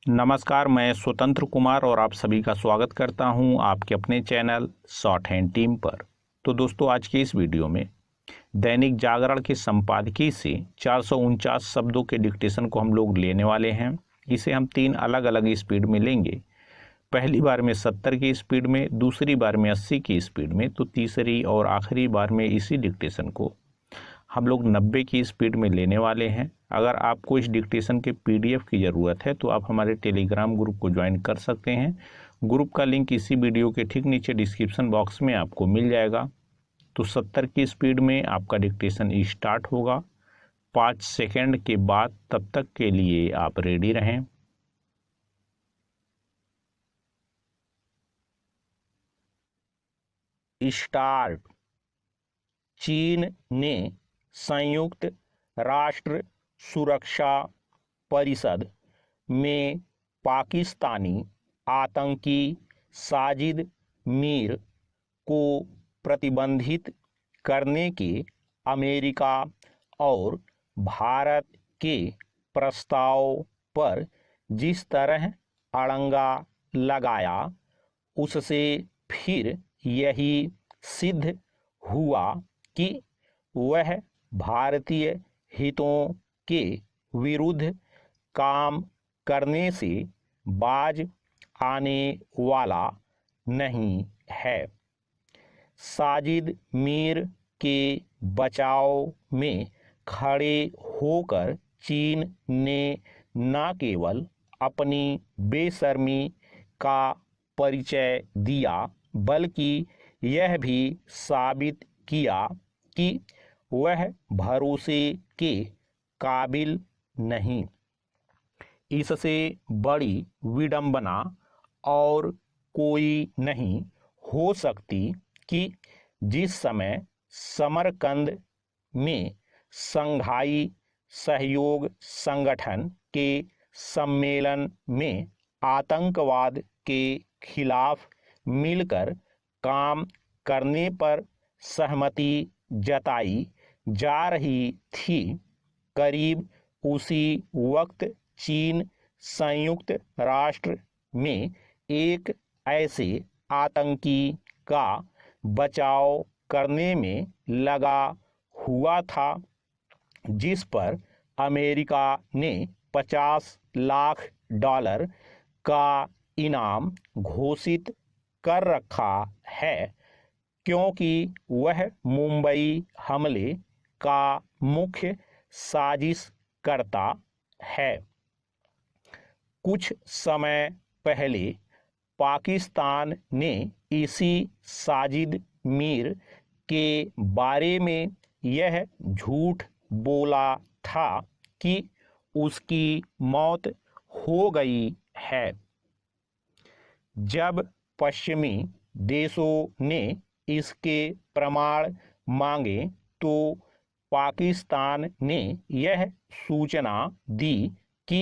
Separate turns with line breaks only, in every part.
नमस्कार, मैं स्वतंत्र कुमार और आप सभी का स्वागत करता हूं आपके अपने चैनल शॉर्ट हैंड टीम पर। तो दोस्तों, आज के इस वीडियो में दैनिक जागरण के संपादकीय से 449 शब्दों के डिक्टेशन को हम लोग लेने वाले हैं। इसे हम 3 अलग अलग स्पीड में लेंगे। पहली बार में 70 की स्पीड में, दूसरी बार में 80 की स्पीड में, तो तीसरी और आखिरी बार में इसी डिक्टेशन को हम लोग 90 की स्पीड में लेने वाले हैं। अगर आपको इस डिक्टेशन के पीडीएफ की ज़रूरत है तो आप हमारे टेलीग्राम ग्रुप को ज्वाइन कर सकते हैं। ग्रुप का लिंक इसी वीडियो के ठीक नीचे डिस्क्रिप्शन बॉक्स में आपको मिल जाएगा। तो 70 की स्पीड में आपका डिक्टेशन स्टार्ट होगा 5 सेकंड के बाद। तब तक के लिए आप रेडी रहें। स्टार्ट। चीन ने संयुक्त राष्ट्र सुरक्षा परिषद में पाकिस्तानी आतंकी साजिद मीर को प्रतिबंधित करने के अमेरिका और भारत के प्रस्ताव पर जिस तरह अड़ंगा लगाया, उससे फिर यही सिद्ध हुआ कि वह भारतीय हितों के विरुद्ध काम करने से बाज आने वाला नहीं है। साजिद मीर के बचाव में खड़े होकर चीन ने न केवल अपनी बेशर्मी का परिचय दिया, बल्कि यह भी साबित किया कि वह भरोसे के काबिल नहीं। इससे बड़ी विडंबना और कोई नहीं हो सकती कि जिस समय समरकंद में शंघाई सहयोग संगठन के सम्मेलन में आतंकवाद के खिलाफ मिलकर काम करने पर सहमति जताई जा रही थी, करीब उसी वक्त चीन संयुक्त राष्ट्र में एक ऐसे आतंकी का बचाव करने में लगा हुआ था जिस पर अमेरिका ने $50 लाख का इनाम घोषित कर रखा है, क्योंकि वह मुंबई हमले का मुख्य साजिशकर्ता है। कुछ समय पहले पाकिस्तान ने इसी साजिद मीर के बारे में यह झूठ बोला था कि उसकी मौत हो गई है। जब पश्चिमी देशों ने इसके प्रमाण मांगे तो पाकिस्तान ने यह सूचना दी कि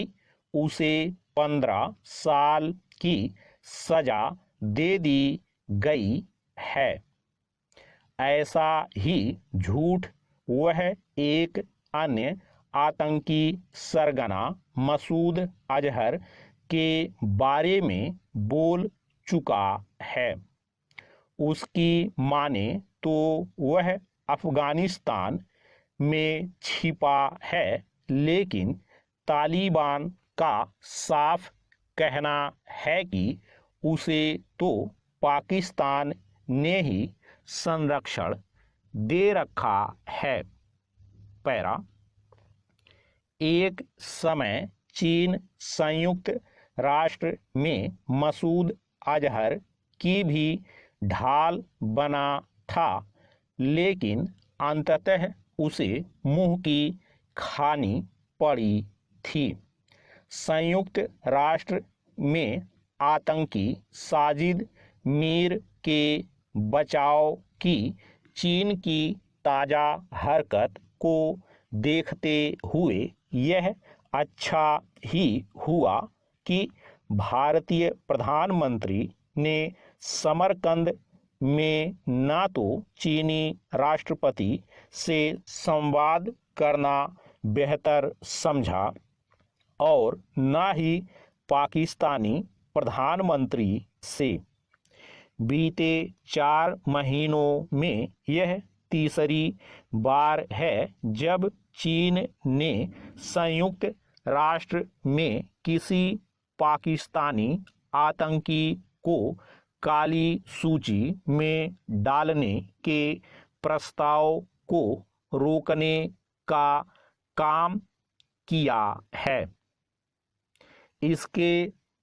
उसे 15 साल की सजा दे दी गई है। ऐसा ही झूठ वह एक अन्य आतंकी सरगना मसूद अजहर के बारे में बोल चुका है। उसकी माने तो वह अफगानिस्तान में छिपा है, लेकिन तालिबान का साफ कहना है कि उसे तो पाकिस्तान ने ही संरक्षण दे रखा है। पैरा। एक समय चीन संयुक्त राष्ट्र में मसूद अजहर की भी ढाल बना था, लेकिन अंततः उसे मुंह की खानी पड़ी थी। संयुक्त राष्ट्र में आतंकी साजिद मीर के बचाव की चीन की ताज़ा हरकत को देखते हुए यह अच्छा ही हुआ कि भारतीय प्रधानमंत्री ने समरकंद में न तो चीनी राष्ट्रपति से संवाद करना बेहतर समझा और न ही पाकिस्तानी प्रधानमंत्री से। बीते 4 महीनों में यह तीसरी बार है जब चीन ने संयुक्त राष्ट्र में किसी पाकिस्तानी आतंकी को काली सूची में डालने के प्रस्ताव को रोकने का काम किया है। इसके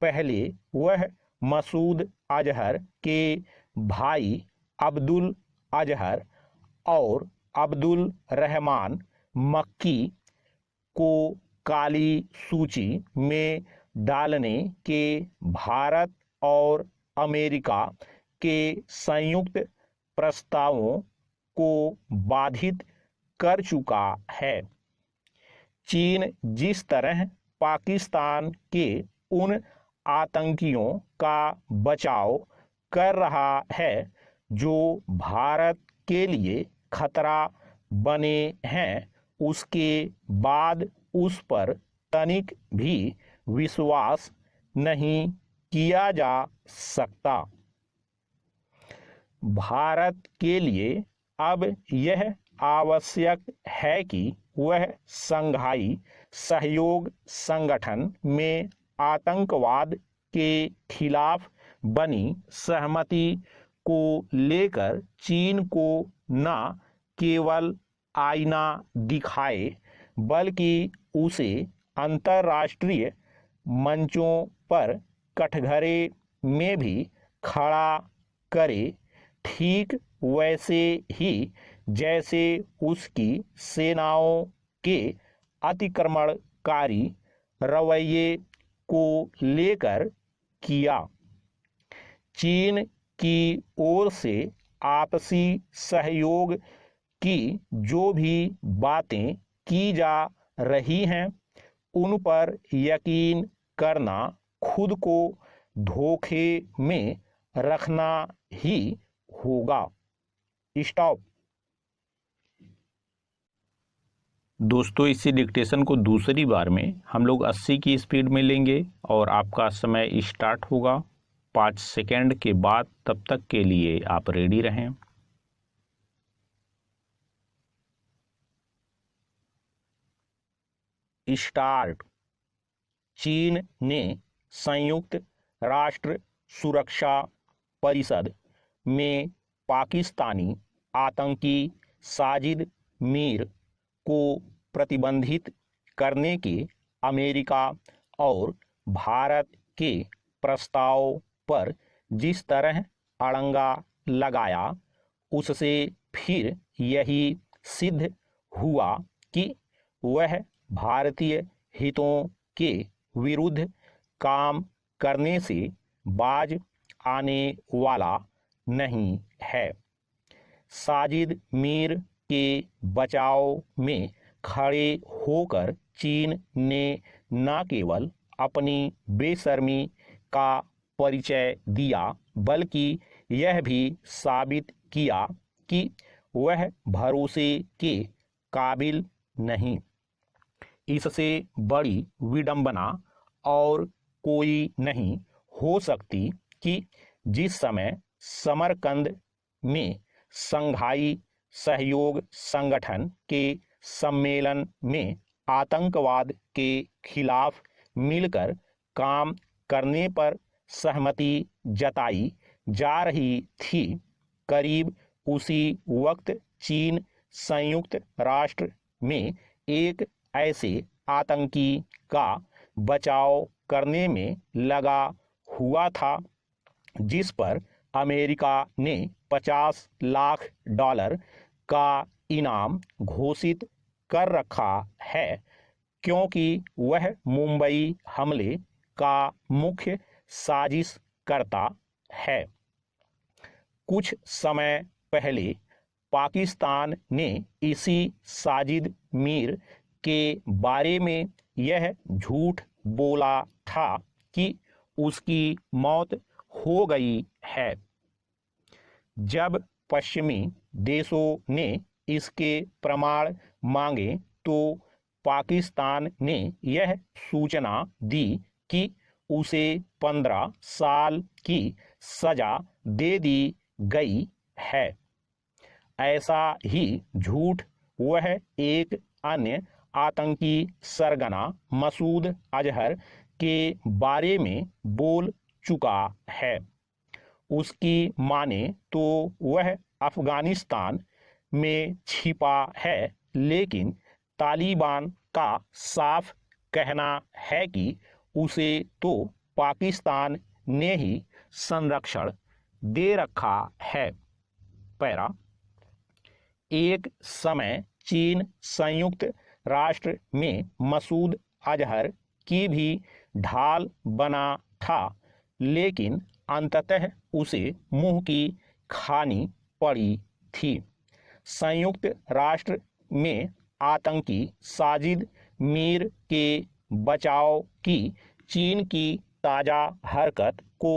पहले वह मसूद अजहर के भाई अब्दुल अजहर और अब्दुल रहमान मक्की को काली सूची में डालने के भारत और अमेरिका के संयुक्त प्रस्तावों को बाधित कर चुका है। चीन जिस तरह पाकिस्तान के उन आतंकियों का बचाव कर रहा है जो भारत के लिए खतरा बने हैं, उसके बाद उस पर तनिक भी विश्वास नहीं किया जा सकता। भारत के लिए अब यह आवश्यक है कि वह शंघाई सहयोग संगठन में आतंकवाद के खिलाफ बनी सहमति को लेकर चीन को न केवल आईना दिखाए बल्कि उसे अंतर्राष्ट्रीय मंचों पर कठघरे में भी खड़ा करे, ठीक वैसे ही जैसे उसकी सेनाओं के अतिक्रमणकारी रवैये को लेकर किया। चीन की ओर से आपसी सहयोग की जो भी बातें की जा रही हैं, उन पर यकीन करना खुद को धोखे में रखना ही होगा। स्टॉप। दोस्तों, इसी डिक्टेशन को दूसरी बार में हम लोग 80 की स्पीड में लेंगे और आपका समय स्टार्ट होगा 5 सेकेंड के बाद। तब तक के लिए आप रेडी रहें। स्टार्ट। चीन ने संयुक्त राष्ट्र सुरक्षा परिषद में पाकिस्तानी आतंकी साजिद मीर को प्रतिबंधित करने के अमेरिका और भारत के प्रस्ताव पर जिस तरह अड़ंगा लगाया, उससे फिर यही सिद्ध हुआ कि वह भारतीय हितों के विरुद्ध काम करने से बाज आने वाला नहीं है। साजिद मीर के बचाव में खड़े होकर चीन ने न केवल अपनी बेशर्मी का परिचय दिया बल्कि यह भी साबित किया कि वह भरोसे के काबिल नहीं। इससे बड़ी विडंबना और कोई नहीं हो सकती कि जिस समय समरकंद में शंघाई सहयोग संगठन के सम्मेलन में आतंकवाद के खिलाफ मिलकर काम करने पर सहमति जताई जा रही थी, करीब उसी वक्त चीन संयुक्त राष्ट्र में एक ऐसे आतंकी का बचाव करने में लगा हुआ था जिस पर अमेरिका ने $50 लाख का इनाम घोषित कर रखा है, क्योंकि वह मुंबई हमले का मुख्य साजिशकर्ता है। कुछ समय पहले पाकिस्तान ने इसी साजिद मीर के बारे में यह झूठ बोला था कि उसकी मौत हो गई है। जब पश्चिमी देशों ने इसके प्रमाण मांगे तो पाकिस्तान ने यह सूचना दी कि उसे 15 साल की सजा दे दी गई है। ऐसा ही झूठ वह एक अन्य आतंकी सरगना मसूद अजहर के बारे में बोल चुका है। उसकी माने तो वह अफगानिस्तान में छिपा है, लेकिन तालिबान का साफ कहना है कि उसे तो पाकिस्तान ने ही संरक्षण दे रखा है। पैरा, एक समय चीन संयुक्त राष्ट्र में मसूद अजहर की भी ढाल बना था, लेकिन अंततः उसे मुंह की खानी पड़ी थी। संयुक्त राष्ट्र में आतंकी साजिद मीर के बचाव की चीन की ताज़ा हरकत को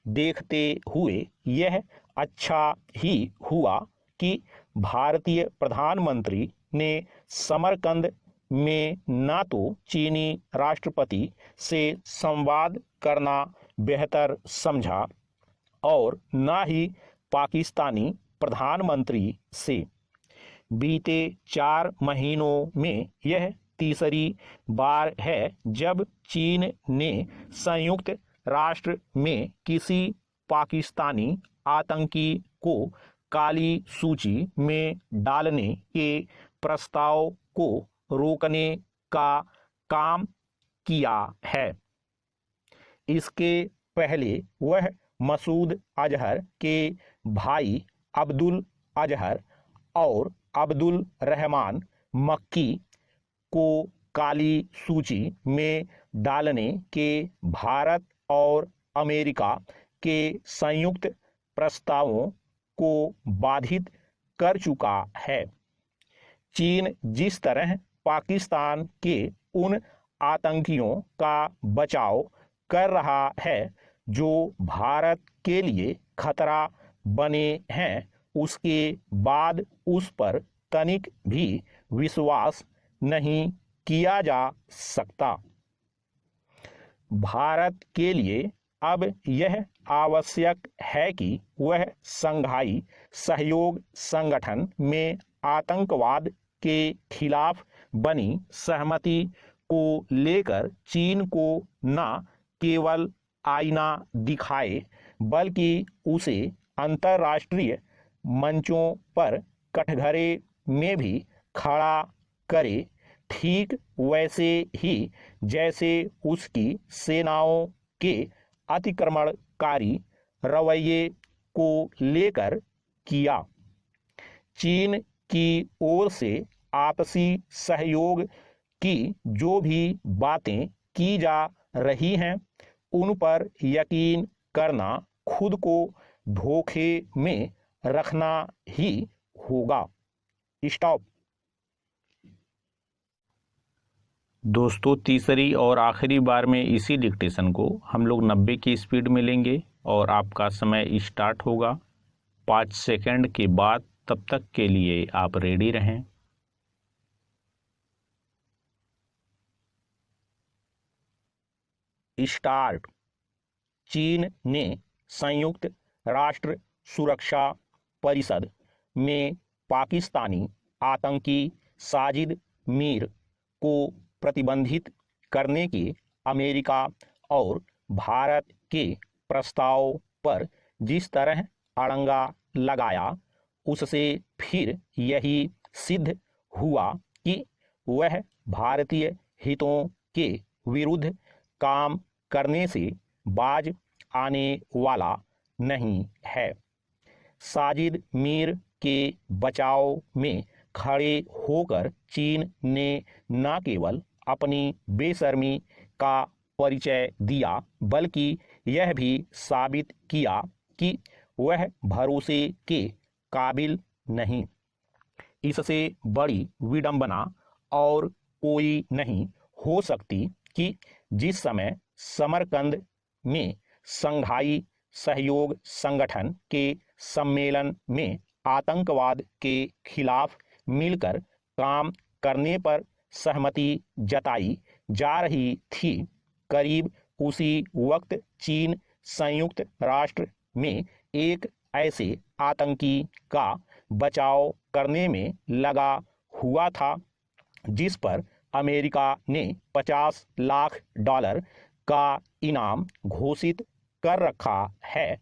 देखते हुए यह अच्छा ही हुआ कि भारतीय प्रधानमंत्री ने समरकंद में न तो चीनी राष्ट्रपति से संवाद करना बेहतर समझा और न ही पाकिस्तानी प्रधानमंत्री से। बीते 4 महीनों में यह तीसरी बार है जब चीन ने संयुक्त राष्ट्र में किसी पाकिस्तानी आतंकी को काली सूची में डालने के प्रस्ताव को रोकने का काम किया है। इसके पहले वह मसूद अजहर के भाई अब्दुल अजहर और अब्दुल रहमान मक्की को काली सूची में डालने के भारत और अमेरिका के संयुक्त प्रस्तावों को बाधित कर चुका है। चीन जिस तरह पाकिस्तान के उन आतंकियों का बचाव कर रहा है जो भारत के लिए खतरा बने हैं, उसके बाद उस पर तनिक भी विश्वास नहीं किया जा सकता। भारत के लिए अब यह आवश्यक है कि वह शंघाई सहयोग संगठन में आतंकवाद के खिलाफ बनी सहमति को लेकर चीन को न केवल आईना दिखाए बल्कि उसे अंतर्राष्ट्रीय मंचों पर कटघरे में भी खड़ा करे, ठीक वैसे ही जैसे उसकी सेनाओं के अतिक्रमणकारी रवैये को लेकर किया। चीन की ओर से आपसी सहयोग की जो भी बातें की जा रही हैं, उन पर यकीन करना खुद को धोखे में रखना ही होगा। स्टॉप। दोस्तों, तीसरी और आखिरी बार में इसी डिक्टेशन को हम लोग 90 की स्पीड में लेंगे और आपका समय स्टार्ट होगा 5 सेकंड के बाद। तब तक के लिए आप रेडी रहें। स्टार्ट। चीन ने संयुक्त राष्ट्र सुरक्षा परिषद में पाकिस्तानी आतंकी साजिद मीर को प्रतिबंधित करने के अमेरिका और भारत के प्रस्ताव पर जिस तरह अड़ंगा लगाया, उससे फिर यही सिद्ध हुआ कि वह भारतीय हितों के विरुद्ध काम करने से बाज आने वाला नहीं है। साजिद मीर के बचाव में खड़े होकर चीन ने न केवल अपनी बेशर्मी का परिचय दिया, बल्कि यह भी साबित किया कि वह भरोसे के काबिल नहीं। इससे बड़ी विडंबना और कोई नहीं हो सकती कि जिस समय समरकंद में शंघाई सहयोग संगठन के सम्मेलन में आतंकवाद के खिलाफ मिलकर काम करने पर सहमति जताई जा रही थी, करीब उसी वक्त चीन संयुक्त राष्ट्र में एक ऐसे आतंकी का बचाव करने में लगा हुआ था जिस पर अमेरिका ने $50 लाख का इनाम घोषित कर रखा है,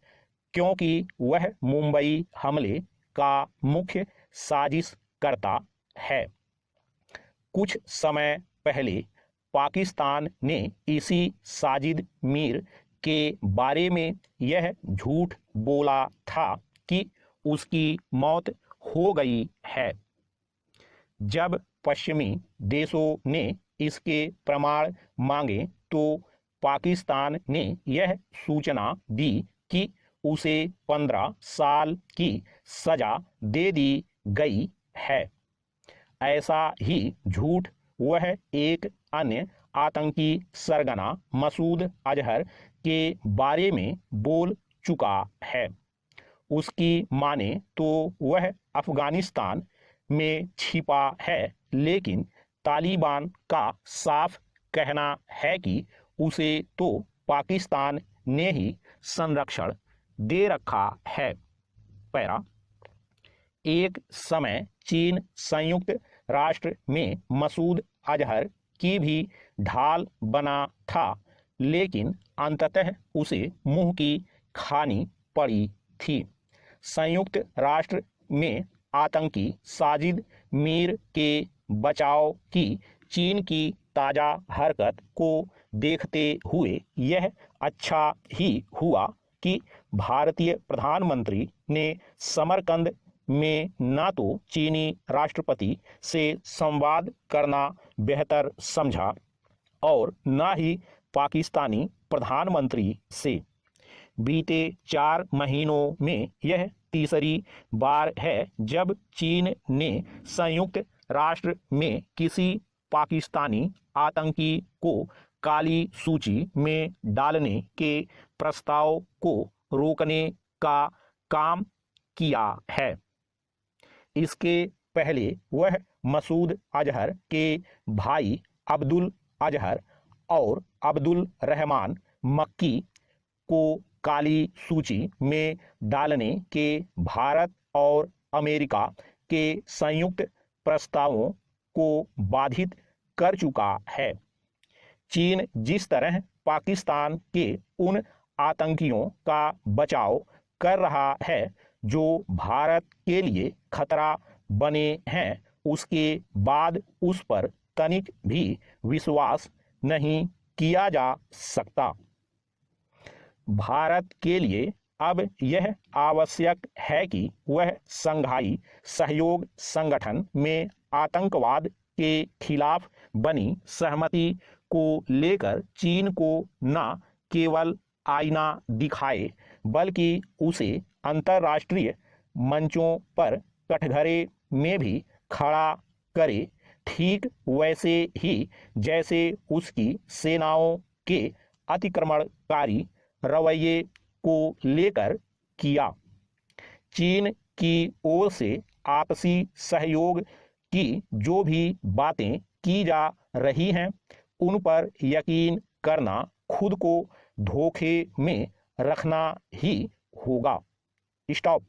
क्योंकि वह मुंबई हमले का मुख्य साजिशकर्ता है। कुछ समय पहले पाकिस्तान ने इसी साजिद मीर के बारे में यह झूठ बोला था कि उसकी मौत हो गई है। जब पश्चिमी देशों ने इसके प्रमाण मांगे तो पाकिस्तान ने यह सूचना दी कि उसे 15 साल की सजा दे दी गई है। ऐसा ही झूठ वह एक अन्य आतंकी सरगना मसूद अजहर के बारे में बोल चुका है। उसकी माने तो वह अफगानिस्तान में छिपा है, लेकिन तालिबान का साफ कहना है कि उसे तो पाकिस्तान ने ही संरक्षण दे रखा है। पैरा, एक समय चीन संयुक्त राष्ट्र में मसूद अजहर की भी ढाल बना था, लेकिन अंततः उसे मुंह की खानी पड़ी थी। संयुक्त राष्ट्र में आतंकी साजिद मीर के बचाव की चीन की ताज़ा हरकत को देखते हुए यह अच्छा ही हुआ कि भारतीय प्रधानमंत्री ने समरकंद में ना तो चीनी राष्ट्रपति से संवाद करना बेहतर समझा और ना ही पाकिस्तानी प्रधानमंत्री से। बीते 4 महीनों में यह तीसरी बार है जब चीन ने संयुक्त राष्ट्र में किसी पाकिस्तानी आतंकी को काली सूची में डालने के प्रस्ताव को रोकने का काम किया है। इसके पहले वह मसूद अजहर के भाई अब्दुल अजहर और अब्दुल रहमान मक्की को काली सूची में डालने के भारत और अमेरिका के संयुक्त प्रस्तावों को बाधित कर चुका है। चीन जिस तरह पाकिस्तान के उन आतंकियों का बचाव कर रहा है जो भारत के लिए खतरा बने हैं, उसके बाद उस पर तनिक भी विश्वास नहीं किया जा सकता। भारत के लिए अब यह आवश्यक है कि वह शंघाई सहयोग संगठन में आतंकवाद के खिलाफ बनी सहमति को लेकर चीन को न केवल आईना दिखाए बल्कि उसे अंतर्राष्ट्रीय मंचों पर कटघरे में भी खड़ा करे, ठीक वैसे ही जैसे उसकी सेनाओं के अतिक्रमणकारी रवैये को लेकर किया। चीन की ओर से आपसी सहयोग की जो भी बातें की जा रही हैं, उन पर यकीन करना खुद को धोखे में रखना ही होगा। स्टॉप।